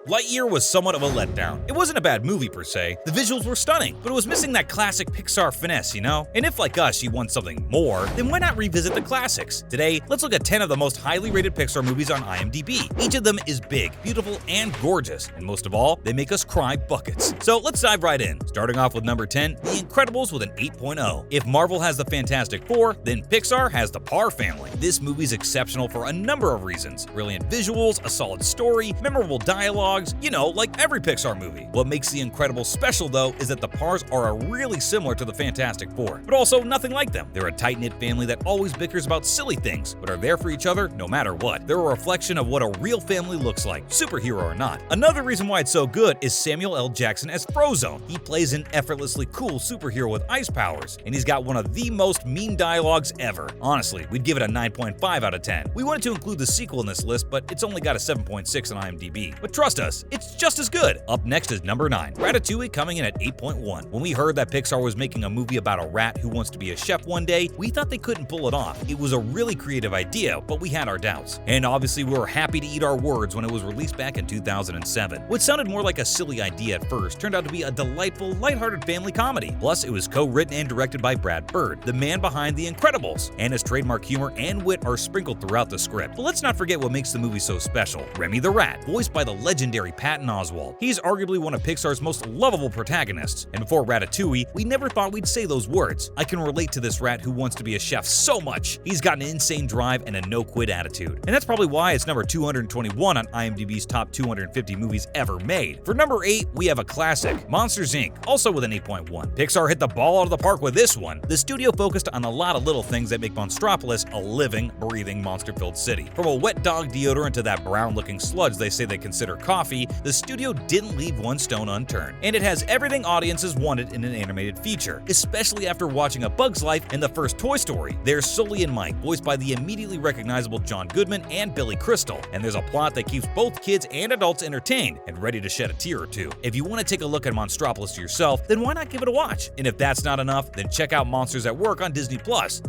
Lightyear was somewhat of a letdown. It wasn't a bad movie per se, the visuals were stunning, but it was missing that classic Pixar finesse, you know? And if like us you want something more, then why not revisit the classics? Today, let's look at 10 of the most highly rated Pixar movies on IMDb. Each of them is big, beautiful, and gorgeous, and most of all, they make us cry buckets. So let's dive right in. Starting off with number 10, The Incredibles with an 8.0. If Marvel has the Fantastic Four, then Pixar has the Parr family. This movie's exceptional for a number of reasons. Brilliant visuals, a solid story, memorable dialogue, you know, like every Pixar movie. What makes The Incredibles special, though, is that the Parrs are really similar to the Fantastic Four, but also nothing like them. They're a tight-knit family that always bickers about silly things, but are there for each other no matter what. They're a reflection of what a real family looks like, superhero or not. Another reason why it's so good is Samuel L. Jackson as Frozone. He plays an effortlessly cool superhero with ice powers, and he's got one of the most mean dialogues ever. Honestly, we'd give it a 9.5 out of 10. We wanted to include the sequel in this list, but it's only got a 7.6 on IMDb. But trust us, it's just as good. Up next is number 9, Ratatouille, coming in at 8.1. When we heard that Pixar was making a movie about a rat who wants to be a chef one day, we thought they couldn't pull it off. It was a really creative idea, but we had our doubts. And obviously we were happy to eat our words when it was released back in 2007. What sounded more like a silly idea at first turned out to be a delightful, lighthearted family comedy. Plus, it was co-written and directed by Brad Bird, the man behind The Incredibles, and his trademark humor and wit are sprinkled throughout the script. But let's not forget what makes the movie so special. Remy the Rat, voiced by the legendary Patton Oswalt. He's arguably one of Pixar's most lovable protagonists, and before Ratatouille, we never thought we'd say those words. I can relate to this rat who wants to be a chef so much. He's got an insane drive and a no-quit attitude, and that's probably why it's number 221 on IMDb's top 250 movies ever made. For number 8, we have a classic, Monsters, Inc., also with an 8.1. Pixar hit the ball out of the park with this one. The studio focused on a lot of little things that make Monstropolis a living, breathing, monster-filled city. From a wet dog deodorant to that brown-looking sludge they say they consider coffee, the studio didn't leave one stone unturned. And it has everything audiences wanted in an animated feature, especially after watching A Bug's Life and the first Toy Story. There's Sully and Mike, voiced by the immediately recognizable John Goodman and Billy Crystal, and there's a plot that keeps both kids and adults entertained and ready to shed a tear or two. If you want to take a look at Monstropolis yourself, then why not give it a watch? And if that's not enough, then check out Monsters at Work on Disney+.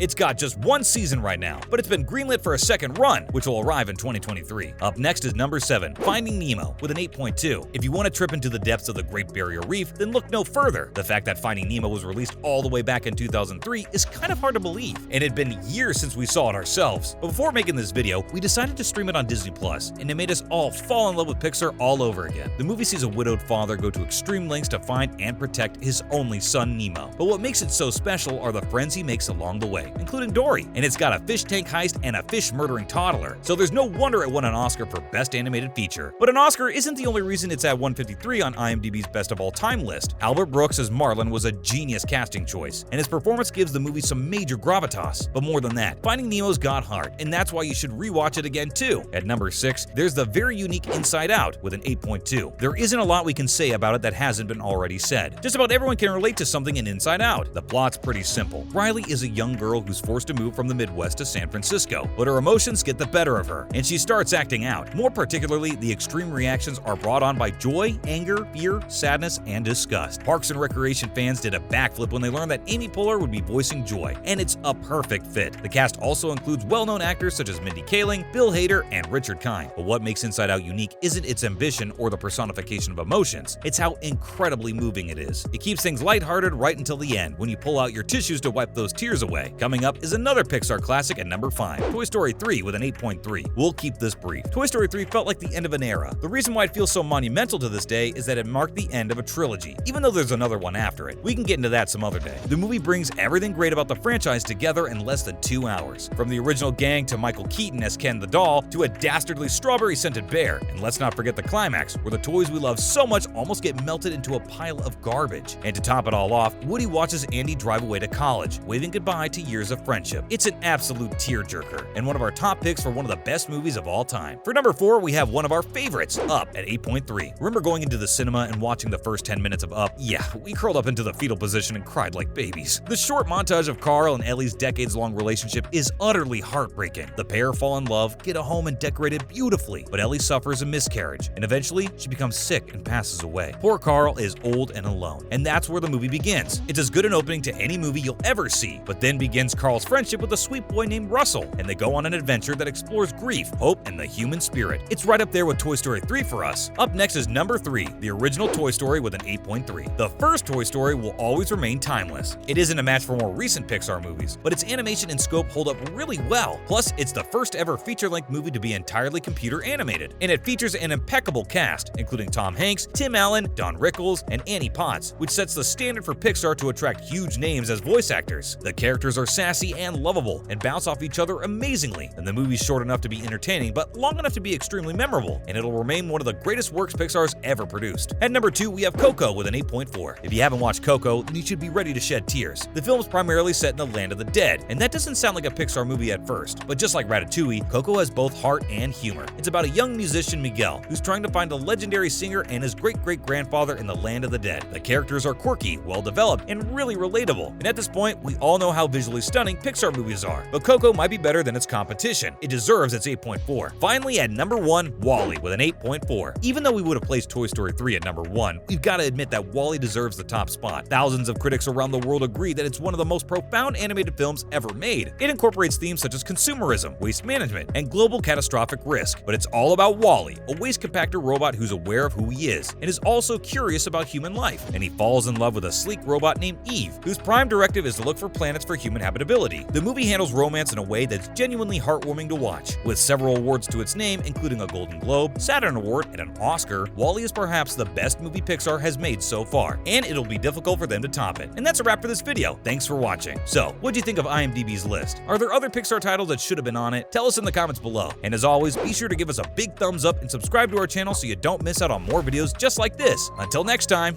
It's got just one season right now, but it's been greenlit for a second run, which will arrive in 2023. Up next is number 7, Finding Nemo, with an 8.2. If you want to trip into the depths of the Great Barrier Reef, then look no further. The fact that Finding Nemo was released all the way back in 2003 is kind of hard to believe, and it had been years since we saw it ourselves. But before making this video, we decided to stream it on Disney+, and it made us all fall in love with Pixar all over again. The movie sees a widowed father go to extreme lengths to find and protect his only son, Nemo. But what makes it so special are the friends he makes along the way, including Dory, and it's got a fish tank heist and a fish-murdering toddler. So there's no wonder it won an Oscar for Best Animated Feature. But an Oscar isn't the only reason it's at 153 on IMDb's Best of All Time list. Albert Brooks as Marlin was a genius casting choice, and his performance gives the movie some major gravitas. But more than that, Finding Nemo's got heart, and that's why you should rewatch it again too. At number 6, there's the very unique Inside Out with an 8.2. There isn't a lot we can say about it that hasn't been already said. Just about everyone can relate to something in Inside Out. The plot's pretty simple. Riley is a young girl who's forced to move from the Midwest to San Francisco, but her emotions get the better of her, and she starts acting out. More particularly, the extreme reactions are brought on by joy, anger, fear, sadness, and disgust. Parks and Recreation fans did a backflip when they learned that Amy Poehler would be voicing Joy, and it's a perfect fit. The cast also includes well-known actors such as Mindy Kaling, Bill Hader, and Richard Kind. But what makes Inside Out unique isn't its ambition or the personification of emotions, it's how incredibly moving it is. It keeps things lighthearted right until the end, when you pull out your tissues to wipe those tears away. Coming up is another Pixar classic at number 5, Toy Story 3 with an 8.3. We'll keep this brief. Toy Story 3 felt like the end of an era. The reason why it feels so monumental to this day is that it marked the end of a trilogy, even though there's another one after it. We can get into that some other day. The movie brings everything great about the franchise together in less than 2 hours. From the original gang to Michael Keaton as Ken the doll to a dastardly strawberry-scented bear. And let's not forget the climax, where the toys we love so much almost get melted into a pile of garbage. And to top it all off, Woody watches Andy drive away to college, waving goodbye to years of friendship. It's an absolute tearjerker, and one of our top picks for one of the best movies of all time. For number 4, we have one of our favorites, Up, at 8.3. Remember going into the cinema and watching the first 10 minutes of Up? Yeah, we curled up into the fetal position and cried like babies. The short montage of Carl and Ellie's decades-long relationship is utterly heartbreaking. The pair fall in love, get a home, and decorate it beautifully, but Ellie suffers a miscarriage, and eventually she becomes sick and passes away. Poor Carl is old and alone, and that's where the movie begins. It's as good an opening to any movie you'll ever see, but then begins Carl's friendship with a sweet boy named Russell, and they go on an adventure that explores grief, hope, and the human spirit. It's right up there with Toy Story 3 for us. Up next is number 3, the original Toy Story with an 8.3. The first Toy Story will always remain timeless. It isn't a match for more recent Pixar movies, but its animation and scope hold up really well. Plus, it's the first ever feature-length movie to be entirely computer animated, and it features an impeccable cast, including Tom Hanks, Tim Allen, Don Rickles, and Annie Potts, which sets the standard for Pixar to attract huge names as voice actors. The characters are sassy and lovable, and bounce off each other amazingly, and the movie's short enough to be entertaining, but long enough to be extremely memorable, and it'll remain one of the greatest works Pixar's ever produced. At number 2, we have Coco with an 8.4. If you haven't watched Coco, then you should be ready to shed tears. The film's primarily set in the land of the dead, and that doesn't sound like a Pixar movie at first, but just like Ratatouille, Coco has both heart and humor. It's about a young musician, Miguel, who's trying to find a legendary singer and his great-great-grandfather in the land of the dead. The characters are quirky, well-developed, and really relatable, and at this point, we all know how visually stunning Pixar movies are, but Coco might be better than its competition. It deserves its 8.4. Finally, at number 1, WALL-E with an 8.4. Even though we would have placed Toy Story 3 at number 1, we've got to admit that WALL-E deserves the top spot. Thousands of critics around the world agree that it's one of the most profound animated films ever made. It incorporates themes such as consumerism, waste management, and global catastrophic risk, but it's all about WALL-E, a waste compactor robot who's aware of who he is, and is also curious about human life, and he falls in love with a sleek robot named Eve, whose prime directive is to look for planets for human habitability. The movie handles romance in a way that's genuinely heartwarming to watch. With several awards to its name, including a Golden Globe, Saturn Award, and an Oscar, WALL-E is perhaps the best movie Pixar has made so far, and it'll be difficult for them to top it. And that's a wrap for this video. Thanks for watching. So, what'd you think of IMDb's list? Are there other Pixar titles that should have been on it? Tell us in the comments below. And as always, be sure to give us a big thumbs up and subscribe to our channel so you don't miss out on more videos just like this. Until next time.